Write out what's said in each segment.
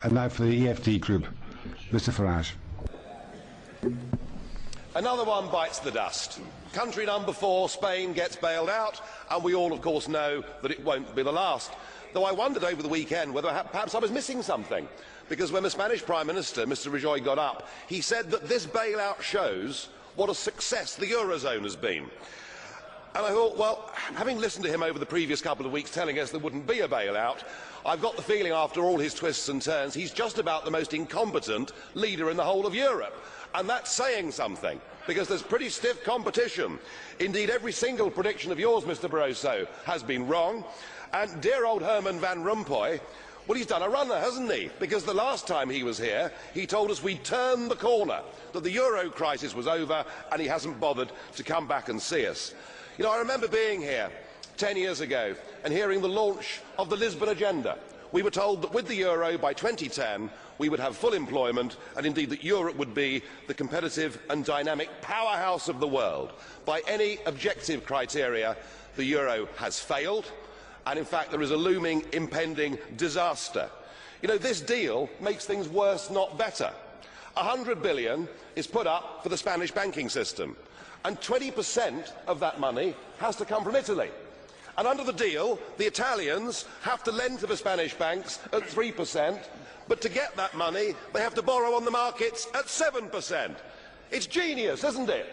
And now for the EFD group, Mr Farage. Another one bites the dust. Country number 4, Spain, gets bailed out, and we all, of course, know that it won't be the last. Though I wondered over the weekend whether perhaps I was missing something, because when the Spanish Prime Minister, Mr Rajoy, got up, he said that this bailout shows what a success the Eurozone has been. And I thought, well, having listened to him over the previous couple of weeks telling us there wouldn't be a bailout, I've got the feeling after all his twists and turns he's just about the most incompetent leader in the whole of Europe. And that's saying something, because there's pretty stiff competition. Indeed, every single prediction of yours, Mr Barroso, has been wrong. And dear old Herman Van Rompuy, well, he's done a runner, hasn't he? Because the last time he was here, he told us we'd turned the corner, that the euro crisis was over, and he hasn't bothered to come back and see us. You know, I remember being here 10 years ago and hearing the launch of the Lisbon Agenda. We were told that with the euro by 2010 we would have full employment, and indeed that Europe would be the competitive and dynamic powerhouse of the world. By any objective criteria, the euro has failed, and in fact there is a looming impending disaster. You know, this deal makes things worse, not better. 100 billion is put up for the Spanish banking system, and 20% of that money has to come from Italy. And under the deal, the Italians have to lend to the Spanish banks at 3%, but to get that money, they have to borrow on the markets at 7%. It's genius, isn't it?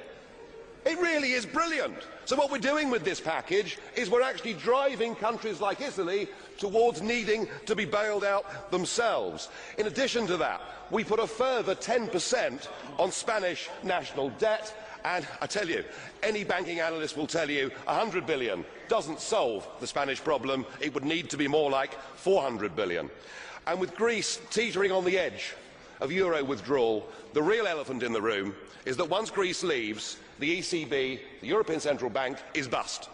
It really is brilliant. So what we're doing with this package is we're actually driving countries like Italy towards needing to be bailed out themselves. In addition to that, we put a further 10% on Spanish national debt. And I tell you, any banking analyst will tell you 100 billion doesn't solve the Spanish problem. It would need to be more like 400 billion. And with Greece teetering on the edge of euro withdrawal, the real elephant in the room is that once Greece leaves, the ECB, the European Central Bank, is bust.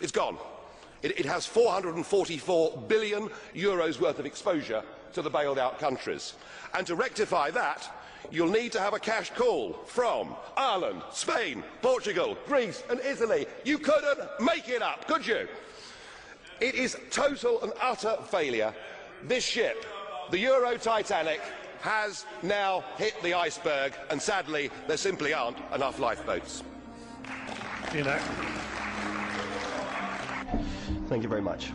It's gone. It has 444 billion euros worth of exposure to the bailed out countries. And to rectify that, you'll need to have a cash call from Ireland, Spain, Portugal, Greece and Italy. You couldn't make it up, could you? It is total and utter failure. This ship, the Euro Titanic, has now hit the iceberg, and sadly there simply aren't enough lifeboats. Thank you very much.